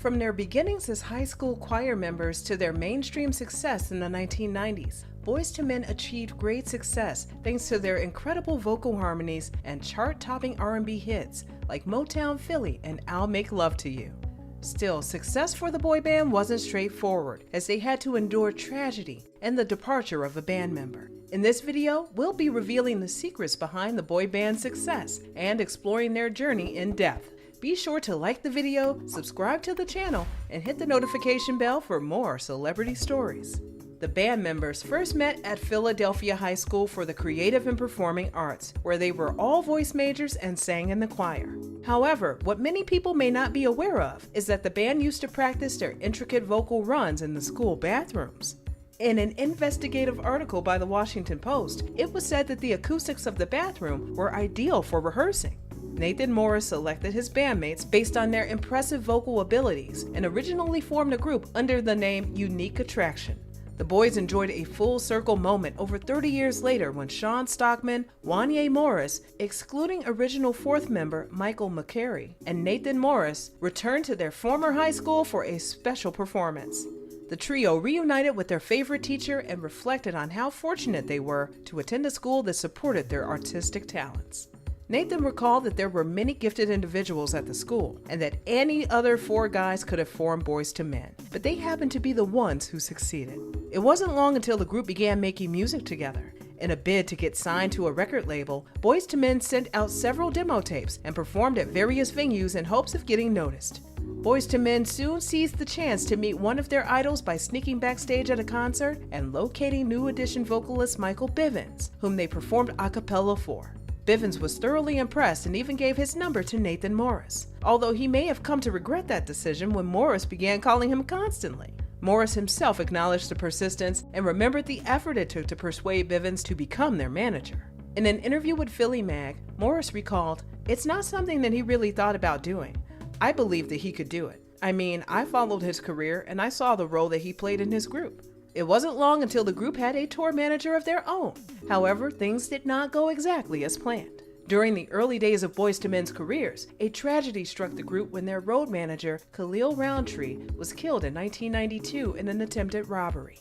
From their beginnings as high school choir members to their mainstream success in the 1990s, Boyz II Men achieved great success thanks to their incredible vocal harmonies and chart-topping R&B hits like Motown Philly and I'll Make Love to You. Still, success for the boy band wasn't straightforward, as they had to endure tragedy and the departure of a band member. In this video, we'll be revealing the secrets behind the boy band's success and exploring their journey in depth. Be sure to like the video, subscribe to the channel, and hit the notification bell for more celebrity stories. The band members first met at Philadelphia High School for the Creative and Performing Arts, where they were all voice majors and sang in the choir. However, what many people may not be aware of is that the band used to practice their intricate vocal runs in the school bathrooms. In an investigative article by the Washington Post, it was said that the acoustics of the bathroom were ideal for rehearsing. Nathan Morris selected his bandmates based on their impressive vocal abilities and originally formed a group under the name Unique Attraction. The boys enjoyed a full circle moment over 30 years later when Sean Stockman, Wanya Morris, excluding original fourth member Michael McCary, and Nathan Morris returned to their former high school for a special performance. The trio reunited with their favorite teacher and reflected on how fortunate they were to attend a school that supported their artistic talents. Nathan recalled that there were many gifted individuals at the school and that any other four guys could have formed Boyz II Men, but they happened to be the ones who succeeded. It wasn't long until the group began making music together. In a bid to get signed to a record label, Boyz II Men sent out several demo tapes and performed at various venues in hopes of getting noticed. Boyz II Men soon seized the chance to meet one of their idols by sneaking backstage at a concert and locating New Edition vocalist Michael Bivins, whom they performed a cappella for. Bivins was thoroughly impressed and even gave his number to Nathan Morris, although he may have come to regret that decision when Morris began calling him constantly. Morris himself acknowledged the persistence and remembered the effort it took to persuade Bivins to become their manager. In an interview with Philly Mag, Morris recalled, "It's not something that he really thought about doing. I believed that he could do it. I mean, I followed his career and I saw the role that he played in his group." It wasn't long until the group had a tour manager of their own. However, things did not go exactly as planned. During the early days of Boyz II Men's careers, a tragedy struck the group when their road manager, Khalil Roundtree, was killed in 1992 in an attempted robbery.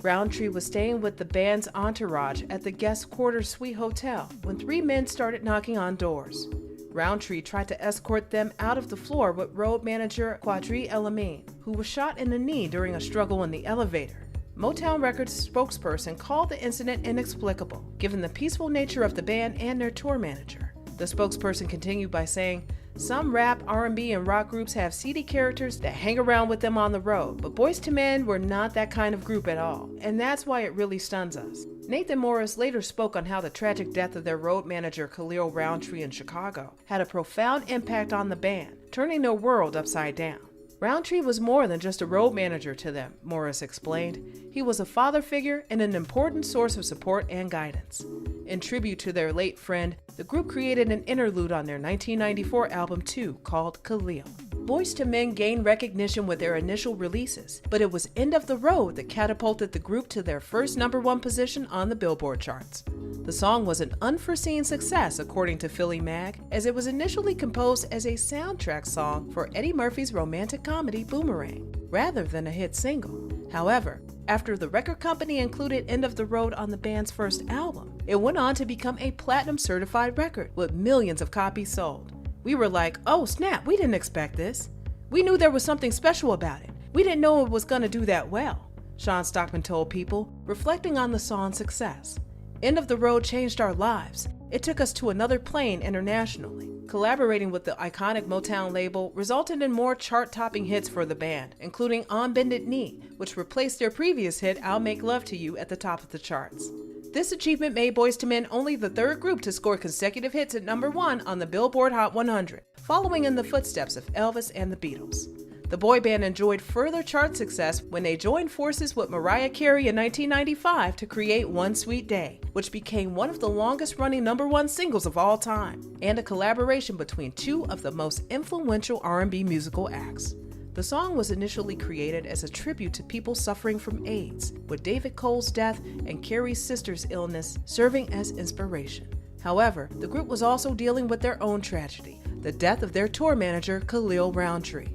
Roundtree was staying with the band's entourage at the guest quarters suite hotel when three men started knocking on doors. Roundtree tried to escort them out of the floor with road manager Quadri El-Amin, who was shot in the knee during a struggle in the elevator. Motown Records spokesperson called the incident inexplicable, given the peaceful nature of the band and their tour manager. The spokesperson continued by saying, "Some rap, R&B, and rock groups have seedy characters that hang around with them on the road, but Boyz II Men were not that kind of group at all, and that's why it really stuns us." Nathan Morris later spoke on how the tragic death of their road manager Khalil Roundtree in Chicago had a profound impact on the band, turning their world upside down. Roundtree was more than just a road manager to them, Morris explained. He was a father figure and an important source of support and guidance. In tribute to their late friend, the group created an interlude on their 1994 album 2 called Khalil. Boyz II Men gained recognition with their initial releases, but it was End of the Road that catapulted the group to their first #1 position on the Billboard charts. The song was an unforeseen success, according to Philly Mag, as it was initially composed as a soundtrack song for Eddie Murphy's romantic comedy Boomerang, rather than a hit single. However, after the record company included End of the Road on the band's first album, it went on to become a platinum certified record with millions of copies sold. "We were like, oh snap, we didn't expect this. We knew there was something special about it. We didn't know it was going to do that well," Sean Stockman told People, reflecting on the song's success. "End of the Road changed our lives. It took us to another plane internationally." Collaborating with the iconic Motown label resulted in more chart-topping hits for the band, including On Bended Knee, which replaced their previous hit I'll Make Love to You at the top of the charts. This achievement made Boyz II Men only the third group to score consecutive hits at #1 on the Billboard Hot 100, following in the footsteps of Elvis and the Beatles. The boy band enjoyed further chart success when they joined forces with Mariah Carey in 1995 to create One Sweet Day, which became one of the longest-running #1 singles of all time, and a collaboration between two of the most influential R&B musical acts. The song was initially created as a tribute to people suffering from AIDS, with David Cole's death and Carey's sister's illness serving as inspiration. However, the group was also dealing with their own tragedy, the death of their tour manager, Khalil Roundtree.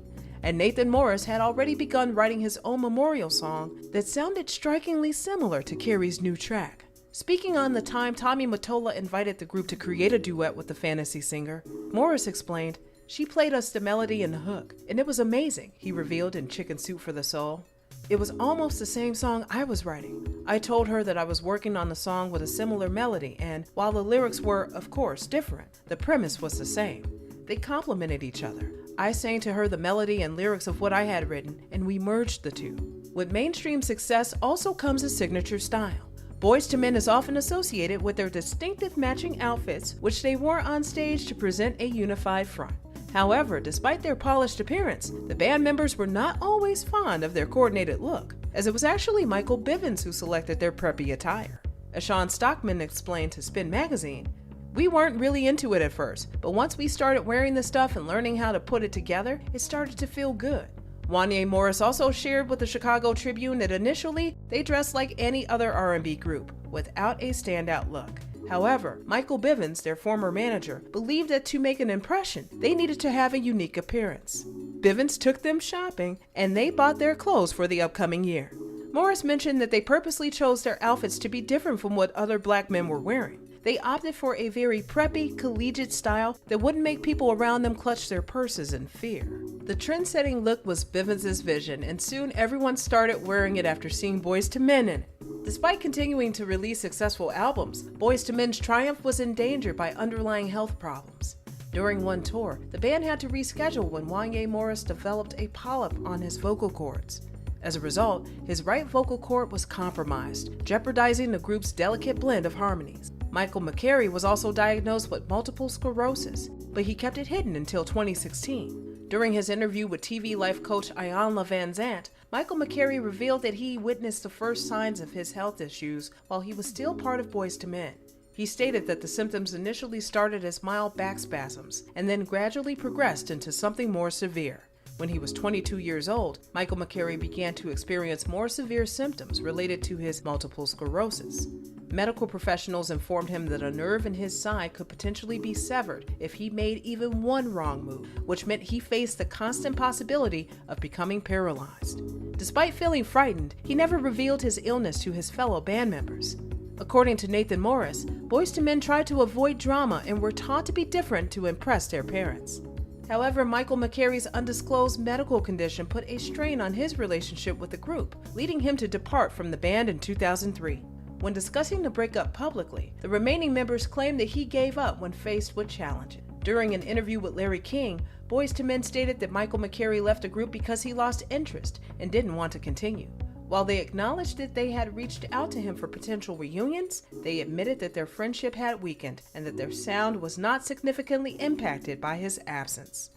and Nathan Morris had already begun writing his own memorial song that sounded strikingly similar to Carey's new track. Speaking on the time Tommy Mottola invited the group to create a duet with the fantasy singer, Morris explained, "She played us the melody and the hook, and it was amazing," he revealed in Chicken Soup for the Soul. "It was almost the same song I was writing. I told her that I was working on the song with a similar melody, and while the lyrics were, of course, different, the premise was the same. They complemented each other. I sang to her the melody and lyrics of what I had written, and we merged the two." With mainstream success also comes a signature style. Boyz II Men is often associated with their distinctive matching outfits, which they wore on stage to present a unified front. However, despite their polished appearance, the band members were not always fond of their coordinated look, as it was actually Michael Bivins who selected their preppy attire. As Sean Stockman explained to Spin magazine, "We weren't really into it at first, but once we started wearing the stuff and learning how to put it together, it started to feel good." Wanya Morris also shared with the Chicago Tribune that initially they dressed like any other R&B group, without a standout look. However, Michael Bivins, their former manager, believed that to make an impression, they needed to have a unique appearance. Bivins took them shopping, and they bought their clothes for the upcoming year. Morris mentioned that they purposely chose their outfits to be different from what other black men were wearing. They opted for a very preppy, collegiate style that wouldn't make people around them clutch their purses in fear. The trend-setting look was Bivins' vision, and soon everyone started wearing it after seeing Boyz II Men in it. Despite continuing to release successful albums, Boyz II Men's triumph was in danger by underlying health problems. During one tour, the band had to reschedule when Wanya Morris developed a polyp on his vocal cords. As a result, his right vocal cord was compromised, jeopardizing the group's delicate blend of harmonies. Michael McCary was also diagnosed with multiple sclerosis, but he kept it hidden until 2016. During his interview with TV life coach Iyanla Van Zandt, Michael McCary revealed that he witnessed the first signs of his health issues while he was still part of Boyz II Men. He stated that the symptoms initially started as mild back spasms and then gradually progressed into something more severe. When he was 22 years old, Michael McCary began to experience more severe symptoms related to his multiple sclerosis. Medical professionals informed him that a nerve in his side could potentially be severed if he made even one wrong move, which meant he faced the constant possibility of becoming paralyzed. Despite feeling frightened, he never revealed his illness to his fellow band members. According to Nathan Morris, Boyz II Men tried to avoid drama and were taught to be different to impress their parents. However, Michael McCary's undisclosed medical condition put a strain on his relationship with the group, leading him to depart from the band in 2003. When discussing the breakup publicly, the remaining members claimed that he gave up when faced with challenges. During an interview with Larry King, Boyz II Men stated that Michael McCary left the group because he lost interest and didn't want to continue. While they acknowledged that they had reached out to him for potential reunions, they admitted that their friendship had weakened and that their sound was not significantly impacted by his absence.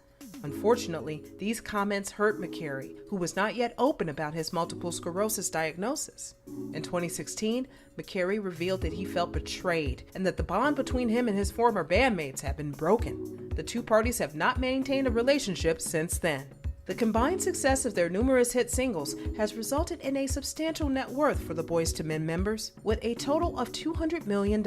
Unfortunately, these comments hurt McCary, who was not yet open about his multiple sclerosis diagnosis. In 2016, McCary revealed that he felt betrayed and that the bond between him and his former bandmates had been broken. The two parties have not maintained a relationship since then. The combined success of their numerous hit singles has resulted in a substantial net worth for the Boyz II Men members, with a total of $200 million.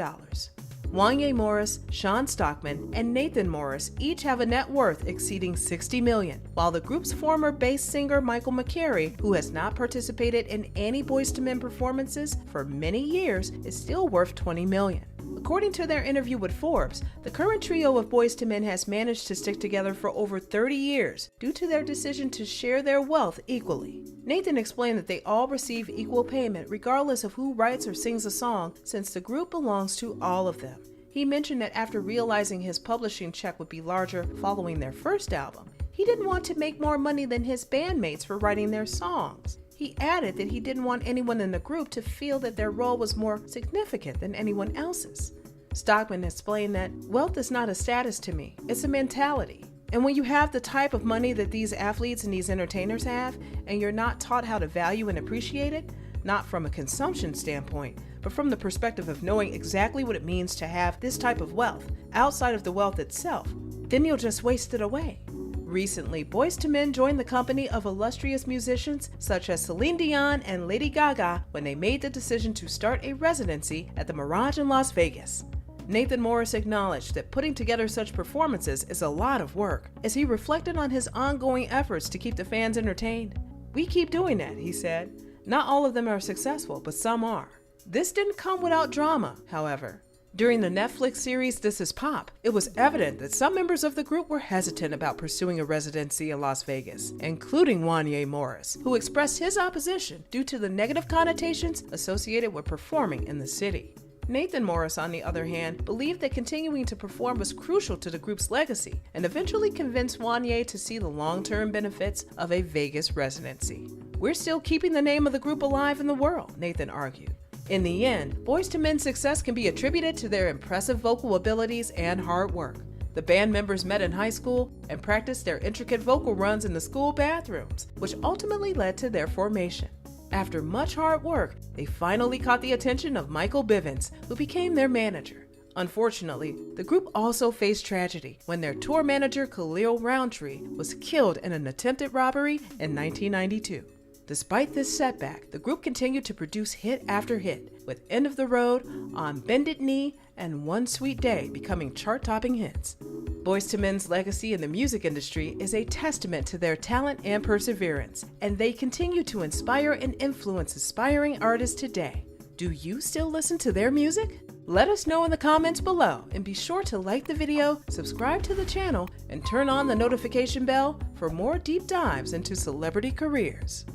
Wanya Morris, Sean Stockman, and Nathan Morris each have a net worth exceeding $60 million, while the group's former bass singer Michael McCary, who has not participated in any Boyz II Men performances for many years, is still worth $20 million. According to their interview with Forbes, the current trio of Boyz II Men has managed to stick together for over 30 years due to their decision to share their wealth equally. Nathan explained that they all receive equal payment regardless of who writes or sings a song, since the group belongs to all of them. He mentioned that after realizing his publishing check would be larger following their first album, he didn't want to make more money than his bandmates for writing their songs. He added that he didn't want anyone in the group to feel that their role was more significant than anyone else's. Stockman explained that wealth is not a status to me, it's a mentality. And when you have the type of money that these athletes and these entertainers have, and you're not taught how to value and appreciate it, not from a consumption standpoint, but from the perspective of knowing exactly what it means to have this type of wealth outside of the wealth itself, then you'll just waste it away. Recently, Boyz II Men joined the company of illustrious musicians such as Celine Dion and Lady Gaga when they made the decision to start a residency at the Mirage in Las Vegas. Nathan Morris acknowledged that putting together such performances is a lot of work, as he reflected on his ongoing efforts to keep the fans entertained. "We keep doing that," he said. "Not all of them are successful, but some are." This didn't come without drama, however. During the Netflix series This Is Pop, it was evident that some members of the group were hesitant about pursuing a residency in Las Vegas, including Wanya Morris, who expressed his opposition due to the negative connotations associated with performing in the city. Nathan Morris, on the other hand, believed that continuing to perform was crucial to the group's legacy and eventually convinced Wanya to see the long-term benefits of a Vegas residency. "We're still keeping the name of the group alive in the world," Nathan argued. In the end, Boyz II Men's success can be attributed to their impressive vocal abilities and hard work. The band members met in high school and practiced their intricate vocal runs in the school bathrooms, which ultimately led to their formation. After much hard work, they finally caught the attention of Michael Bivins, who became their manager. Unfortunately, the group also faced tragedy when their tour manager Khalil Roundtree was killed in an attempted robbery in 1992. Despite this setback, the group continued to produce hit after hit, with End of the Road, On Bended Knee, and One Sweet Day becoming chart-topping hits. Boyz II Men's legacy in the music industry is a testament to their talent and perseverance, and they continue to inspire and influence aspiring artists today. Do you still listen to their music? Let us know in the comments below, and be sure to like the video, subscribe to the channel, and turn on the notification bell for more deep dives into celebrity careers.